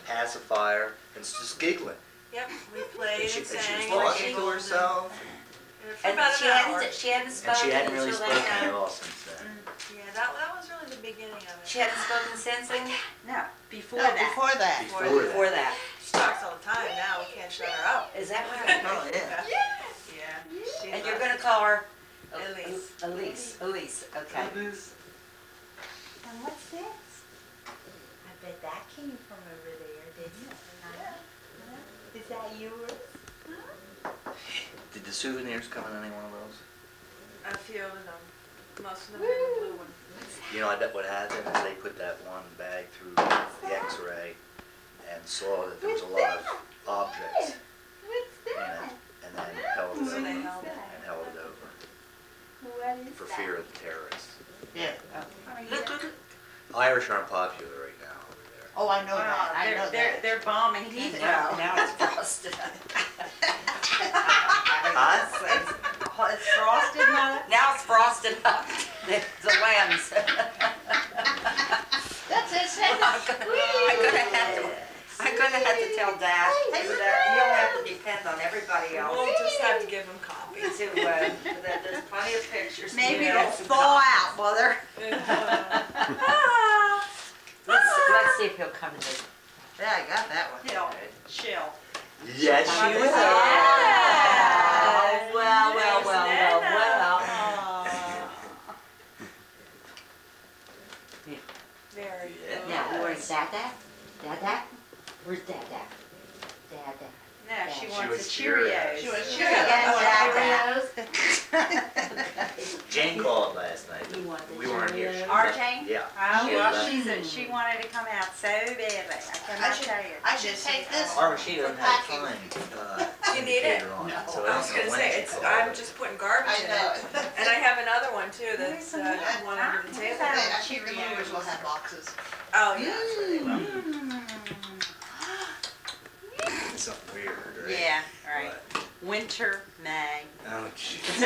pacifier and just giggling. Yep, we played and She was sang. talking to herself. For about an hour. She hadn't And spoken she hadn't really until spoken that at time. all since then. Yeah, that was really the beginning of it. She hadn't spoken since then? No, before No, that. before that. Before that. She talks all the time now, we can't shut her up. Is that right? Oh, yeah. Yeah. She And you're loves gonna call her? Elise. Elise, okay. And what's this? I bet that came from over there, didn't it? Huh? Is that yours? Did the souvenirs come in any one of those? A few of them. Most of them in the blue one. You know, I bet what happened is they put that one bag through the x-ray and saw that there was a lot of objects What's in that? it, and then held it So over, they held it. and held it over What is for that? fear of the terrorists. Yeah. Irish aren't popular right now over there. Oh, I know that. I know that. They're bombing Heathrow. Now it's frosted. It's frosted, Mother? Now it's frosted up. The lambs. That's it. I'm gonna have to tell Dad that he'll have to depend on everybody else. We'll just have to give them copies. That there's plenty of pictures. Maybe Yeah, it'll some thaw copies. out, Mother. Let's see if he'll come to this. Yeah, I got that one. Chill. Yes, she will. Well. Very Yeah. good. Now, where's Dada? Where's Dada? No, she She wants was the Cheerios. She was Cheerios. Jane called last night. You want the We weren't here. Cheerios? Our Jane? Yeah. Oh, She well, left. she wanted to come out so badly. I cannot tell you. I should take this. Our machine doesn't have Packing. time. You need it? indicator on it, so I was don't know gonna when say, she it's, called. I'm just putting garbage I in know. it. And I have another one too, that's one under the table. I think the movers will have boxes. Oh, yeah, I'm sure they will. It's something weird, right? Yeah, right. What? Winter, May. Oh, jeez.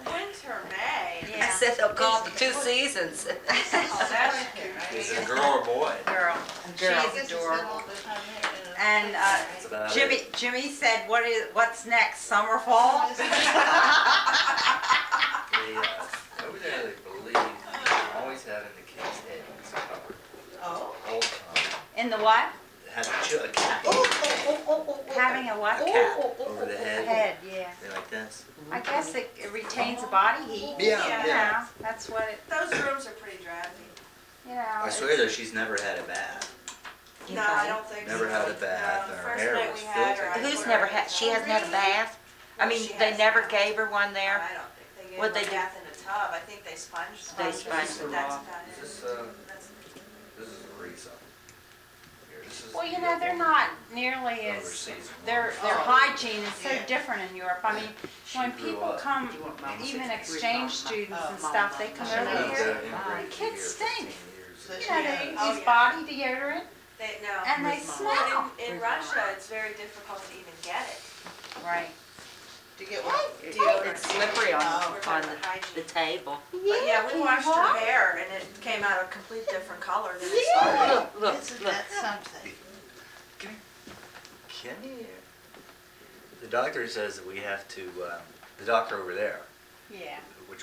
Winter, May. I Yeah. said they'll call it the 2 seasons. Oh, that's cute. Is it a girl or boy? Girl. Girl. She's adorable. adorable. And That's about it. Jimmy said, what's next, summer, fall? They, over there, they believe always having the kid's heads covered Oh. all the time. In the what? Have a cap over Having a what? over the head. Head, yeah. They like this? I guess it retains the body heat. Yeah, You yeah. know, that's what it, Those rooms are pretty drafty. you know. I swear though, she's never had a bath. No, I don't think so. Never had a bath, No, the and her first hair night was we had filthy. her, I Who's put never her had, in she hasn't had a bath? I mean, She they has never now. gave her one there? I don't think, they gave What'd her they a do? bath in a tub, I think they sponged them. They sponged them That's all. about it. Is this, That's- this is a Risa. Here, this is Well, you the know, they're not nearly as, overseas one. their Oh. hygiene is so Yeah. different in Europe. I mean, She when grew people up. come, Do you want mine? even Mine. exchange students and Mine. stuff, they come Mine. over Lived, here. in Great kids here stink. 15 years. So You she know, had- they Oh, use yeah. body deodorant No. and they Where's mine? smell. But in Russia, it's very difficult to even get it. Right. To get what? It's slippery on We're talking the about hygiene. table. But yeah, we washed her hair and it came out a complete different color than it started. Look, Isn't look. that something? Come here. The doctor says that we have to, the doctor over there, Yeah. who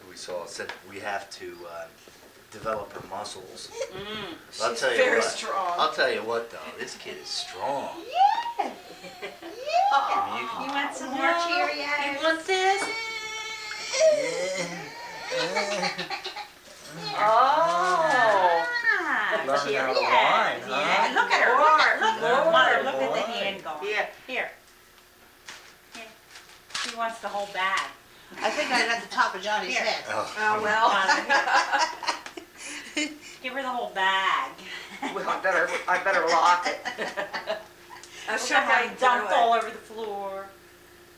we saw, said we have to develop her muscles. Mm. I'll She's tell you very what. strong. I'll tell you what though, this kid is strong. Yeah. I mean, You want some more Cheerios? You want this? Oh. Ah, Learning how to Cheerios. whine, huh? Yeah. Look at her. Look, Learning Mother, how to look at the whine. hand going. Yeah. Here. Here. She wants the whole bag. I think I got the top of Johnny's Here. head. Oh, Oh, well. Give her the whole bag. Well, I better lock it. I'm She'll sure have I it dumped all over the floor.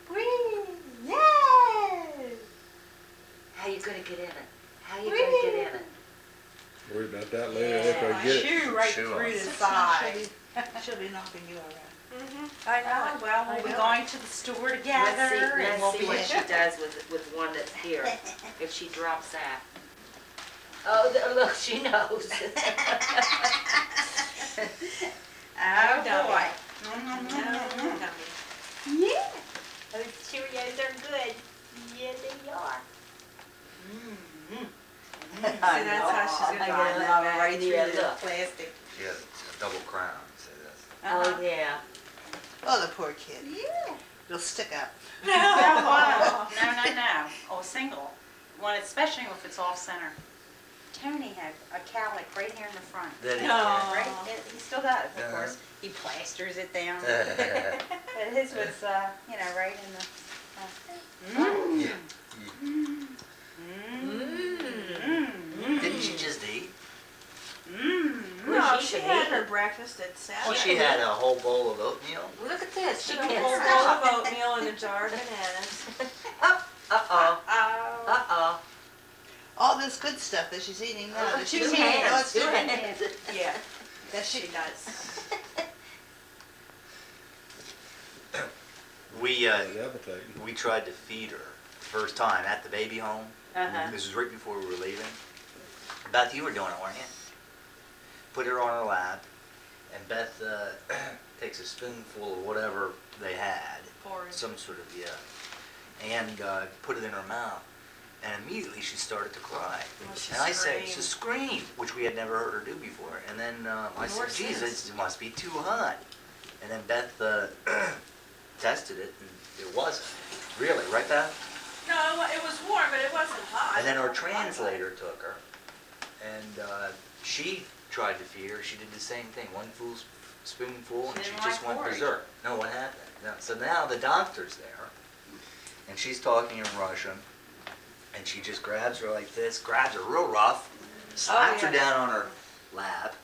Whee! Yay! How you gonna get in it? How you gonna get in it? Worry about that later after I get it. Shoe right Shoe through on. the She'll side. she'll be knocking you around. I Oh, know. well, we'll be going to the store together. and we'll Let's see be what she does with one that's here, if she drops that. Oh, look, she knows. Oh, boy. No, dummy. Yeah. Those Cheerios are good. Yeah, they are. See, that's how she's gonna I buy got that right bag here, through the look. plastic. She has a double crown, say this. Oh, yeah. Oh, the poor kid. Yeah. It'll stick up. No, oh, single. Well, especially if it's off center. Tony had a cowlick right here in the front. That is- Right, he still does, of Uh-huh. course. He plasters it down. But his was, right in the. Didn't she just eat? No, she had her breakfast at Well, 7. she had a whole bowl of oatmeal. Look at this. She She had a can't whole stop. bowl of oatmeal and a jar of bananas. Uh-oh. Oh. Uh-oh. All this good stuff that she's eating now. Does she Two know hands. it's Two doing? hands. Yeah, Does she she? does. We, It's appetizing. we tried to feed her first time at the baby home. Uh-huh. This was right before we were leaving. Beth, you were doing it, weren't you? Put her on her lap, and Beth takes a spoonful of whatever they had, Porridge. some sort of, and put it in her mouth. And immediately she started to cry. Oh, she And I said, screamed. she screamed, which we had never heard her do before. And then I said, Yours geez, is. it must be too hot. And then Beth tested it, and it wasn't. Really, right, Beth? No, it was warm, but it wasn't hot. And then our translator took her, and she tried to feed her. She did the same thing, one full spoonful, and She she didn't just like went porridge. berserk. No, what happened? So now the doctor's there, and she's talking in Russian, and she just grabs her like this, grabs her real rough, slaps her yeah. down on her lap,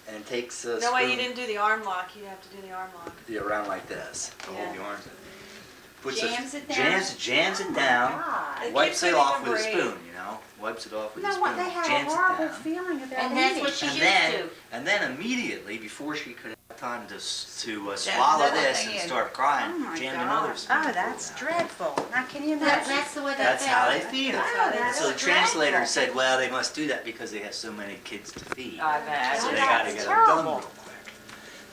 and takes a No way, you spoon- didn't do the arm lock. You have to do the arm lock. Yeah, around like this. To Yeah. hold your arms in. Puts Jams it down? Jams it down. God. The Wipes kid it couldn't off even with a breathe. spoon, you know? Wipes it off with a No, spoon. what, they had a jams it horrible down. feeling about And that's eating. what she And used then, to. and then immediately, before she could have time to swallow another this thing and in. start crying, Oh, my jammed God. another spoon. Oh, that's dreadful. Now, can you That's, imagine? that's the way they That's how they felt. feed them. Oh, that's So the dreadful. translator said, well, they must do that because they have so many kids to feed. I bet. So they Oh, gotta that's get them done terrible. real quick.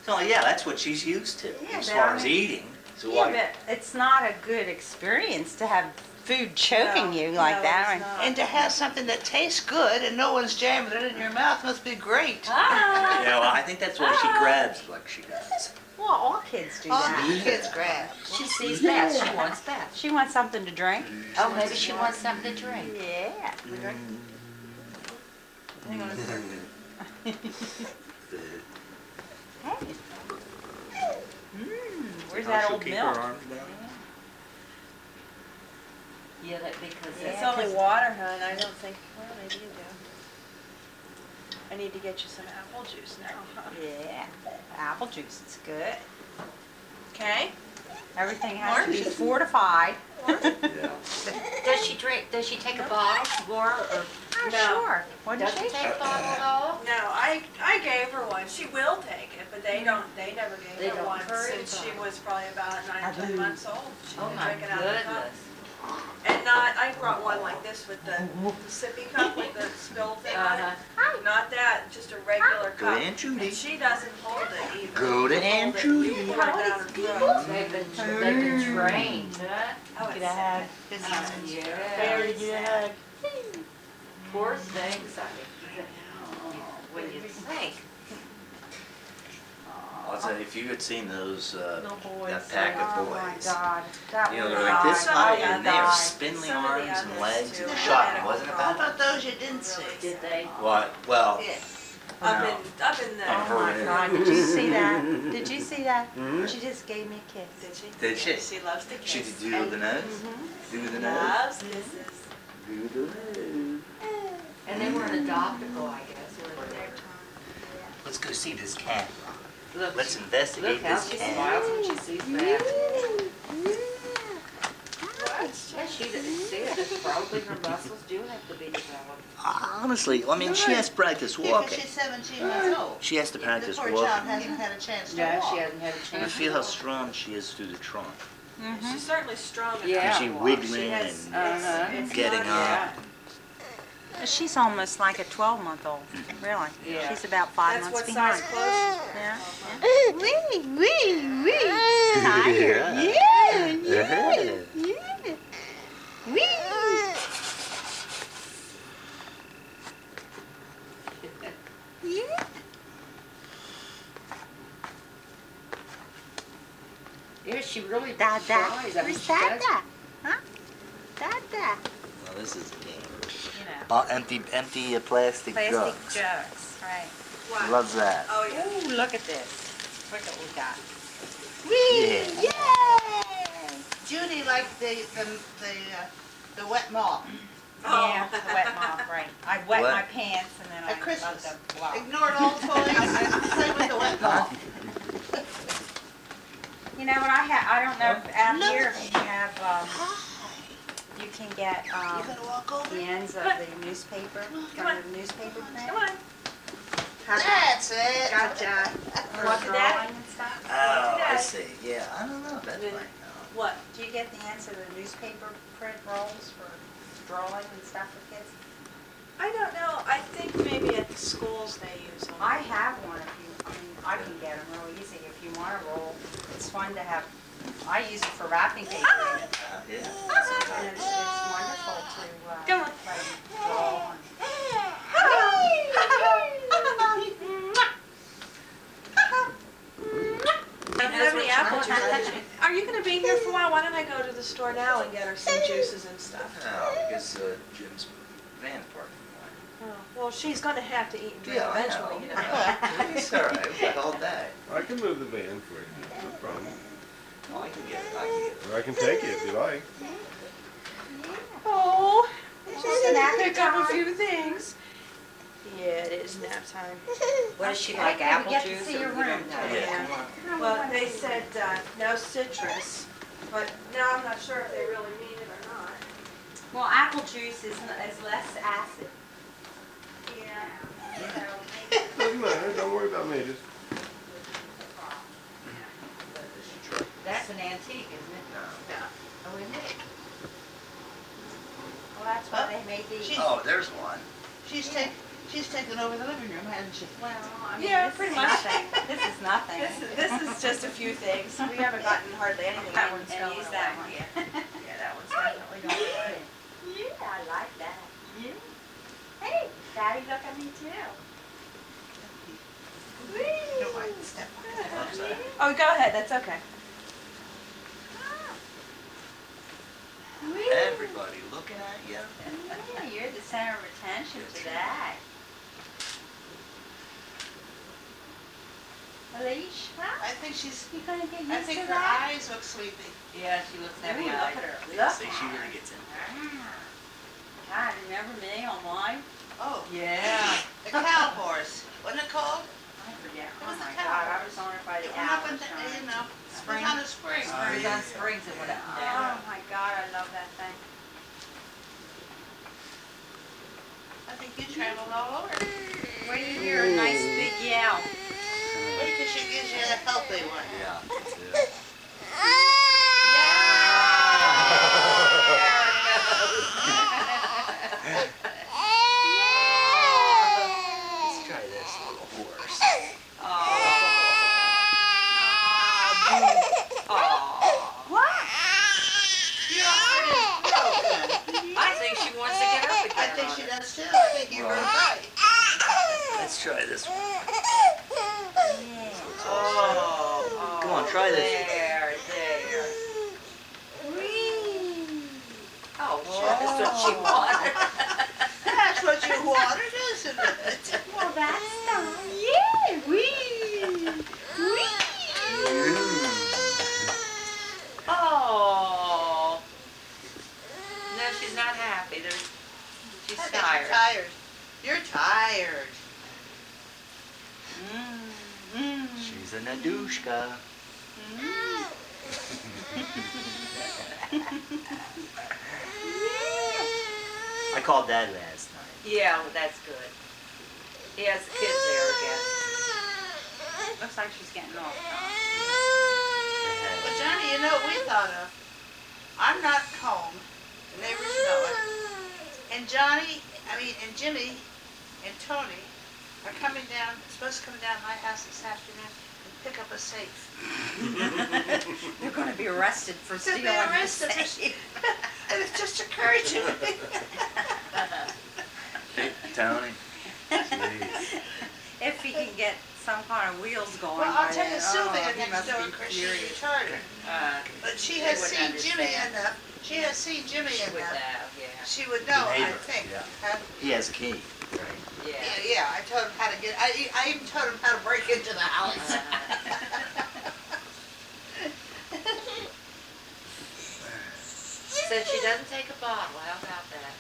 So yeah, that's what she's used to, Yeah, as but far I as mean- eating. So Yeah, why? but it's not a good experience to have food choking No, you like no, that. it's not. And to have something that tastes good and no one's jamming it in your mouth must be great. Ah, Yeah, well, I think that's why she grabs like she does. well, all kids do All that. the kids grab. She sees Beth. She wants Beth. She wants something to drink. Oh, maybe she wants something to drink. Yeah. Hang on a second. Where's that She'll old keep milk? her arms down. Yeah, that because It's that's only water, hun. I don't think, well, maybe you do. I need to get you some apple juice now, huh? Yeah. Apple juice, it's good. Okay? Everything has to be Orange. fortified. Yeah. Does she drink? Does she take a bottle more, or Oh, No. sure. Wouldn't does she she? take a bottle at all? No, I gave her one. She will take it, but they never gave They her don't one encourage since she them. was probably about 9 or 10 months old. She Oh didn't my drink it out of the cup. goodness. And not, I brought one like this with the sippy cup with the spill thing on it. Not that, just a regular Go cup. to Aunt Judy. And she doesn't hold it either. Go to You hold Aunt it, Judy. you pour it down her throat. They've been trained, huh? Oh, it's Good. sick. Yeah. Very good. Poor things. When you think. I'll tell you, if you had seen those, No boys. that pack of Oh my boys. God. That You know, was they're like this God. high Oh, and they God. have spindly Some of the arms and others legs too and have shot, medical wasn't it How bad? about those you didn't see? Did they? What? Well, Yeah. Up no. in the. And her Oh my in it. God, did you see that? Did you see that? She just gave me a kiss. Did she? Did she? She loves to Should kiss. you do the nose? Do the nose? Loves kisses. Do the nose. And they weren't adoptable, I guess, were they? Let's go see this cat. Look, Let's investigate look how this she cat. smiles when she sees that. What? Yeah, she didn't see it. It's probably her muscles do have to be developed. Honestly, I mean, she has to practice Yeah, 'cause walking. she's 17 months old. She has to practice The poor walking. child hasn't had a chance to No, walk. she hasn't had a And chance. feel how strong she is through the trunk. She's certainly strong enough. Yeah. And she to walk. wiggling She has, and it's getting not- up. She's almost like a 12-month-old, really. Yeah. She's about 5 That's months what behind. size clothes she's wearing. Yeah. Tired. Yeah, she really Dada. tries. I mean, Where's she does. Dada? Huh? Dada. Well, this is a game. You know. Empty plastic Plastic jugs. jugs. Right. What? Loves that. Oh, yeah. Ooh, look at this. Look what we got. Yeah. Yay! Judy liked the wet mop. Yeah, the wet mop, right. I wet What? my pants and then I At Christmas. love the block. Ignored all toys. Play with the wet mop. You know what I don't know if out Look. here if you have, you can get, You gonna walk over? the ends of the newspaper, Come on. from the newspaper print. Come on. That's it. Gotcha. For What, drawing Dad? and stuff. Oh, I Dad. see. Yeah, I don't know if that's Then- right. What? Do you get the ends of the newspaper print rolls for drawing and stuff for kids? I don't know. I think maybe at the schools they use them. I have one if you, I mean, I can get them real easy if you want a roll. It's fun to have, I use it for wrapping paper. Yeah. And it's wonderful to, Come on. like, draw and I don't have any apple juice. Are you gonna be here for a while? Why don't I go to the store now and get her some juices and stuff? No, because Jim's van parking Oh, well, she's gonna have to eat and drink Yeah, I eventually, know. you know. It's all right. We've got all day. I can move the van for you, no problem. Oh, I can get it. I can get it. Or I can take it if you like. Oh, It's she's just gonna nap pick up a time. few things. Yeah, it is nap time. What does she Okay, like, we apple get to juice? see or your we don't room, know? though. Yeah, come on. Well, they said no citrus, but now I'm not sure if they really mean it or not. Well, apple juice is less acid. Yeah. So Doesn't matter, don't worry about me, just. That's an antique, isn't it? No. Oh, isn't it? well, that's why they made these. She's- Oh, there's one. She's taken over the living room, hasn't she? Well, I mean, Yeah, this pretty is much. nothing. This is nothing. This is just a few things. We haven't gotten hardly anything. That one's And going use away. that one. Yeah, that one's definitely going away. Yeah, I like that. Yeah. Hey, Daddy, look at me too. Don't mind the step. I'm sorry. Oh, go ahead. That's okay. Everybody looking at you. Yeah, you're the center of attention today. Elise, huh? I think she's. You gonna get I used think to her that? eyes look sleepy. Yeah, she looks Ooh, heavy look eyed. at her. Yeah, Look see, she at really her. gets in. God, remember me on mine? Oh, Yeah. the cow horse. Wasn't it called? I forget. It Oh was a my cow God, I horse. was on it by the It went up hour. and, you know, it Spring? was on a spring. It was on springs and whatever. Oh my God, I love that thing. I think you traveled all over. Wait till you hear a nice big yell. Wait till she gives you a healthy one. Yeah. That's it. Let's try this little horse. What? I think she wants to get up again. I think she does too. I think you heard right. Let's try this one. Yeah. Oh, Come on, try this. There. Oh, sure, that's what she wanted. That's what you wanted, isn't it? Well, that's nice. Yeah, Oh. No, she's not happy. She's I think tired. you're tired. You're tired. She's a Nadushka. I called Dad last night. Yeah, well, that's good. He has the kids there, I guess. Looks like she's getting off. But Johnny, you know what we thought of? I'm not home. The neighbors know it. And Johnny, and Jimmy and Tony are coming down, supposed to come down to my house this afternoon. pick up a safe. They're gonna be arrested for They'll stealing be the arrested for safe. And it just occurred to me. Hey, Tony. Jeez. If he can get some kind of wheels going. Well, I'll by tell you, then, Sylvia he next must door, be because she's furious. retarded. But she has wouldn't seen Jimmy understand. enough. She has seen Jimmy She would enough. have, yeah. She would know, I neighbor, think. yeah. Huh? He has a key, right? Yeah. Yeah, I told him how to get, I even told him how to break into the house. So she doesn't take a bottle, how about that?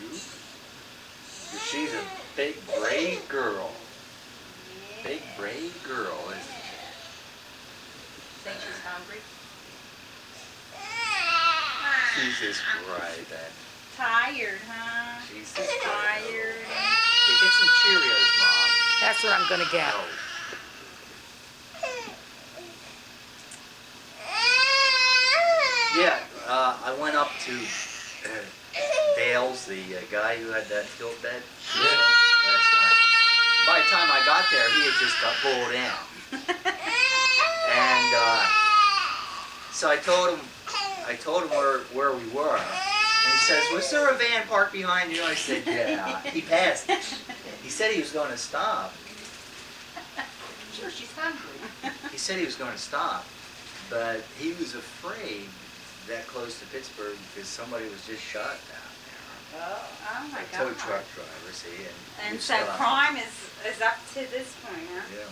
Nope. She's a big, brave girl. Big, brave girl, isn't she? Think she's hungry? Jesus Christ, that. Tired, huh? Jesus Tired. Hey, get some Cheerios, Mom. That's what I'm gonna get. Oh. Yeah, I went up to Dale's, the guy who had that tilt bed last night. By the time I got there, he had just got pulled down. And so I told him where we were. And he says, "Was there a van parked behind you?" I said, "Yeah." He passed it. He said he was going to stop. Sure, she's hungry. He said he was going to stop, but he was afraid that close to Pittsburgh because somebody was just shot down there. Oh my A God. tow truck driver, see, And he so stopped. crime is up to this point, huh? Yeah.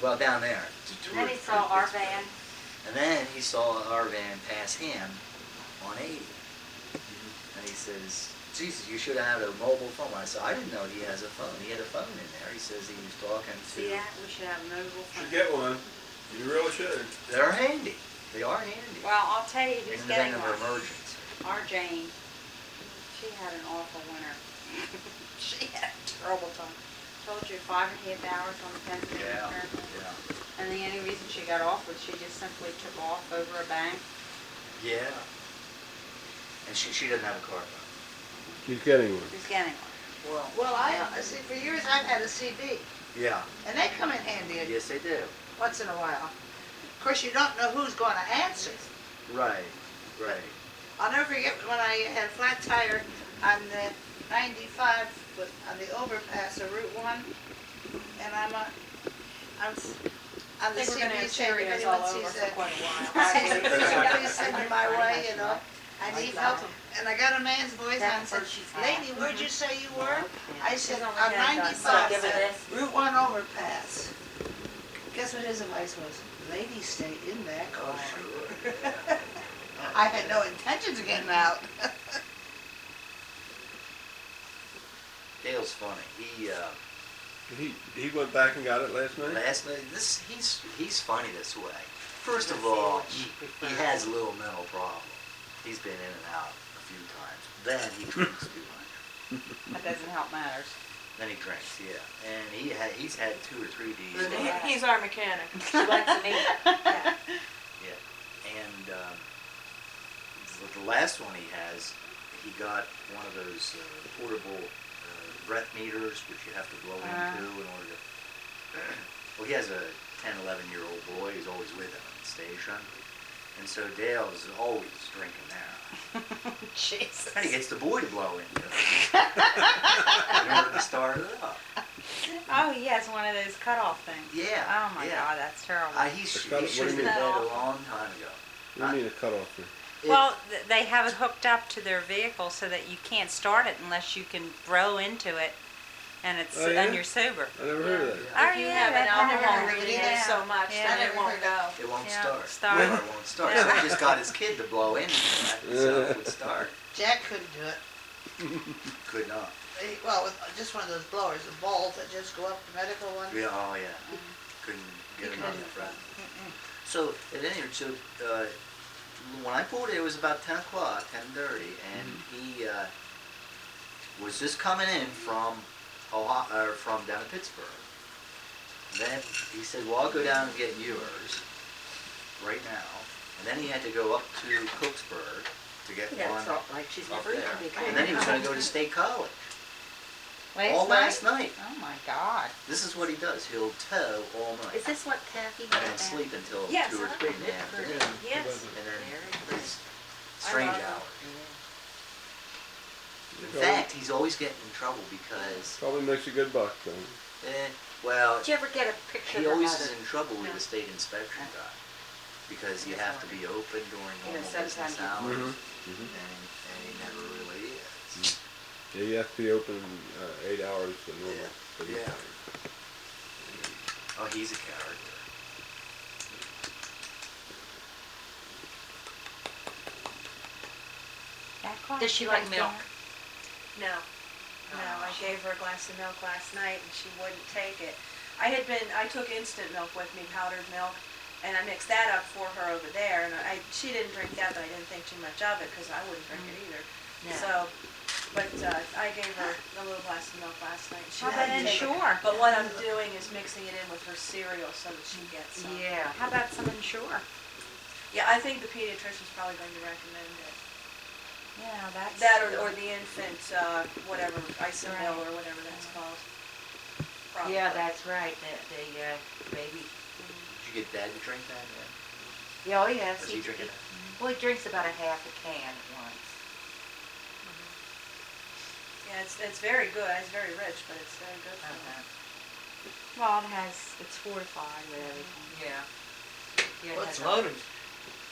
Well, down there. And then he saw our van. And then he saw our van pass him on 80. And he says, "Jesus, you should have had a mobile phone." I said, "I didn't know he has a phone." He had a phone in there. He says he was talking to... See that? We should have a mobile phone. Should get one. You really should. They're handy. They are handy. Well, I'll tell you In who's the getting event of one. emergency. Our Jane. She had an awful winter. She had a terrible time. Told you 5.5 hours on the Pennsylvania Yeah, Turnpike. yeah. And the only reason she got off was she just simply took off over a bank. Yeah. And she doesn't have a car phone. She's getting one. She's getting one. Well, I see, for years I've had a CB, Yeah. and they come in handy Yes, they do. once in a while. Of course, you don't know who's going to answer. Right, right. I'll never forget when I had a flat tire on the 95 on the overpass of Route 1, and I'm on the I think we're gonna have CB saying, if Cheerios all anyone over sees for that, quite a while. please send them my way, you know. I need help. And I got a man's voice on and said, "Lady, where'd you say you were?" I said, "On 95, Give her this. Route 1 overpass." Guess what his advice was? "Lady, stay in that car." I had no intentions of getting out. Dale's funny. He went back and got it last night? Last night, he's funny this way. First of all, he has a little mental problem. He's been in and out a few times. Then he drinks too much. That doesn't help matters. Then he drinks, yeah. And he's had 2 or 3 Ds. He's our mechanic. She likes to meet. Yeah. And the last one he has, he got one of those portable breath meters, which you have to blow into in order to... Well, he has a 10, 11-year-old boy who's always with him at the station. And so Dale's always drinking there. Jesus. And he gets the boy to blow into it in order to start it up. Oh, he has one of those cutoff things. Yeah. Oh my yeah. God, that's terrible. He What do should have you been mean? dead a long time ago. What do you mean a cutoff thing? Well, they have it hooked up to their vehicle so that you can't start it unless you can blow into it, and it's Oh, yeah? and you're sober. I never heard of that. Oh, If you yeah, have that an never alcohol heard of reading it. so much, Yeah. then it won't go. It won't Yeah, start. start. Or it won't start. So he just got his kid to blow into that so it would start. Jack couldn't do it. Could not. Well, with just one of those blowers, the balls that just go up, the medical ones. Yeah, oh yeah. Couldn't get He it couldn't on do the front. it. So at any rate, when I pulled it was about 10 o'clock, 10:30, and he was just coming in from down to Pittsburgh. Then he said, "Well, I'll go down and get yours right now." And then he had to go up to Cooksburg to get one Like she's up never there. eaten before. And then he was going to go to State College. all last night. Oh my God. This is what he does. He'll tow all night. Is this what Kathy And then sleep until Yes, 2 or I 3 in like the it. afternoon. Yes. And then it's I strange love it. hours. In fact, he's always getting in trouble because, Probably makes a good buck, then. well, Did you ever get a picture he of always another? is in trouble with the state inspection guy. Because you have to be open during You know, normal business sometimes hours. Mhm. And he never really is. Yeah, you have to be open 8 hours to normal. Yeah. business Yeah. hours. Oh, he's a character. Does she like milk? No. No, I gave her a glass of milk last night and she wouldn't take it. I took instant milk with me, powdered milk, and I mixed that up for her over there. And she didn't drink that, but I didn't think too much of it because I wouldn't drink it either. Yeah. So, but I gave her a little glass of milk last night. She How about wouldn't take it. Ensure? But what I'm doing is mixing it in with her cereal so that she gets some. Yeah. How about some Ensure? Yeah, I think the pediatrician's probably going to recommend it. Yeah, that's. That or the infant, whatever, isomil Right. or whatever that's called. Yeah, Probably. that's right. The baby. Did you get Dad to drink that yet? Yeah, oh yes. Is he drinking it? Well, he drinks about a half a can at once. Yeah, it's very good. It's very rich, but it's very good for them. Well, it's fortified with everything. Yeah. Yeah, Well, it it's has all- loaded.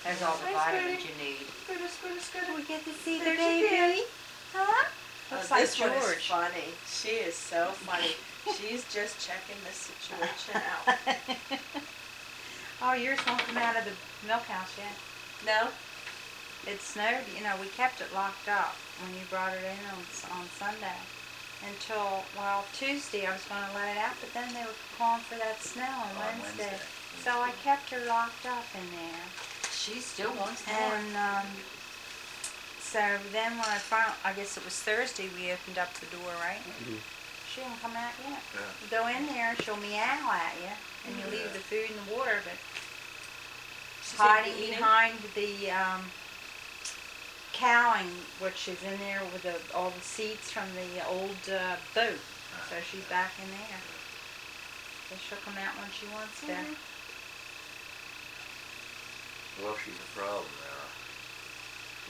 Has all the Thanks, vitamins Bertie. you need. Good. We get to see There the she baby. is. Huh? Looks like This one is George. funny. She is so funny. She's just checking the situation out. Oh, yours won't come out of the milk house yet. No? It snowed, we kept it locked up when you brought it in on Sunday. Until, Tuesday I was going to let it out, but then they were calling for that snow on Wednesday. So I kept her locked up in there. She still wants more. And so then when I guess it was Thursday, we opened up the door, right? Mhm. She didn't come out yet. Yeah. You go in there, she'll meow at you, and you leave the food and the water, but She's hiding eating? behind the cowling, which is in there with all the seats from the old boat. So she's back in there. So she'll come out when she wants to. Well, she's a problem there.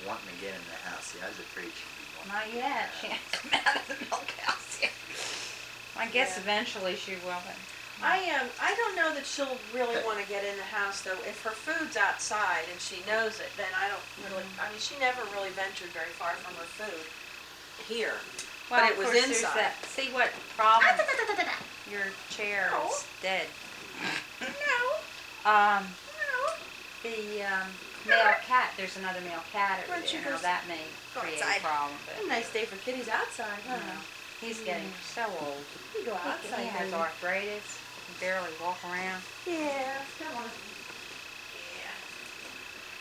Wanting to get in the house. See, I was afraid she'd be wanting Not to get in yet. the She house. hasn't come out of the milk house yet. I guess Yeah. eventually she will. But I don't know that she'll really want to get in the house though. If her food's outside and she knows it, then I don't really. I mean, she never really ventured very far from her food here. well, But it of was course, there's inside. that. See what problem? Your chair No. is dead. No. The male cat. There's another male cat over Why don't you there. Now go that may go create outside. a problem, but A nice day for kitties outside, huh? he's getting so old. You go He outside. has baby. arthritis. He can barely walk around. Yeah. Come on.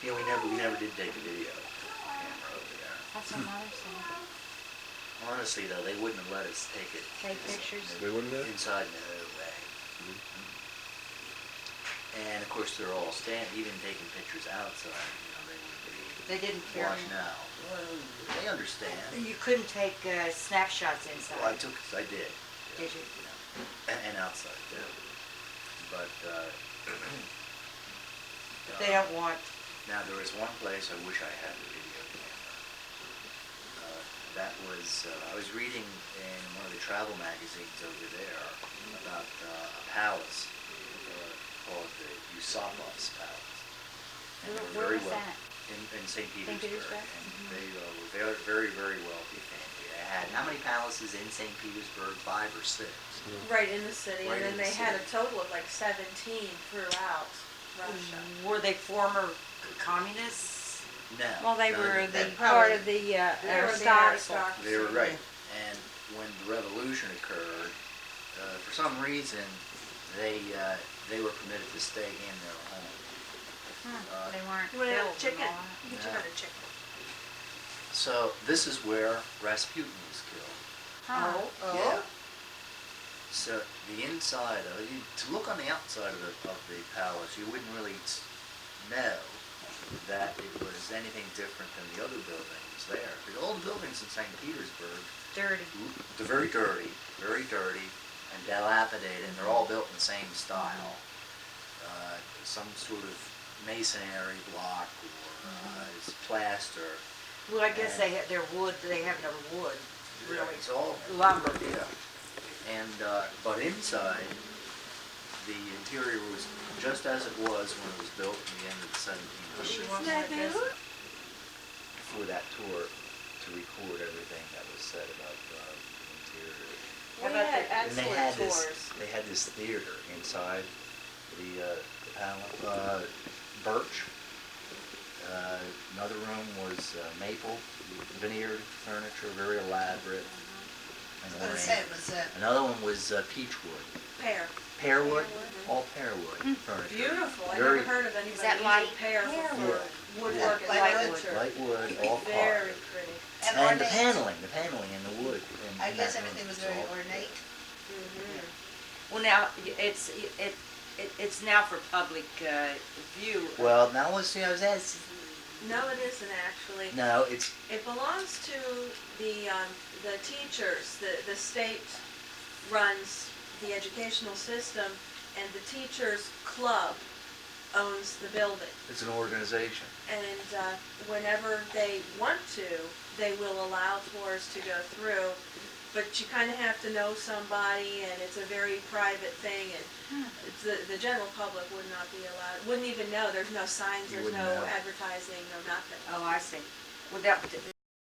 Yeah, we never did take a video camera over there. That's what Mother said. Honestly, though, they wouldn't have let us take it. Take pictures. They wouldn't have? Inside, no way. And of course, they're all even taking pictures outside, they would be They didn't care. watched now. Well, they understand. You couldn't take snapshots inside. Well, I did. Did you? And outside, too. But, They don't want. now, there was one place I wish I had the video camera. That was, I was reading in one of the travel magazines over there about a palace called the Yusupov Palace. And they were Where very was well that? in St. Petersburg. Petersburg? And they were very, very, very wealthy family. They had, how many palaces in St. Petersburg? 5 or 6. Right in the city, Right and in then the they had a city. total of like 17 throughout Russia. Were they former communists? No. Well, they no, were they- the part of the They were the aristocracy. They were right. And when the revolution occurred, for some reason, they were permitted to stay in their home. They weren't You want to have killed and chicken? all that. You get your Yeah. kind of chicken. So this is where Rasputin was killed. Huh. Yeah. So the inside of it, to look on the outside of the palace, you wouldn't really know that it was anything different than the other buildings there. The old buildings in St. Petersburg dirty. They're very dirty and dilapidated, and they're all built in the same style. Some sort of masonry block or it's plaster. Well, I guess they're wood, they have no wood, really. It's all Lumber. Yeah. And, but inside, the interior was just as it was when it was built in the end of the 1700s. Isn't that good? For that tour, to record everything that was said about the interior. We had And they excellent had tours. this theater inside the panel, birch. Another room was maple, veneered furniture, very elaborate. I And was gonna ornate. say it was, Another one was peach wood, Pear. pear wood, all pear wood furniture. Beautiful. I Very- never heard of anybody that using light? pear for woodwork and Light furniture. Light wood, all Very carved. pretty. and And the ornate. paneling and the wood. I guess everything was very all- ornate. Well, now, it's now for public, view. Well, now let's see, I was asking. No, it isn't actually. No, it's, It belongs to the teachers. The state runs the educational system, and the teachers club owns the building. it's an organization. And whenever they want to, they will allow tours to go through. But you kind of have to know somebody, and it's a very private thing, and it's the general public would not be allowed, wouldn't even know. There's no signs, You there's wouldn't no know. advertising, no nothing. Oh, I see. Well, that,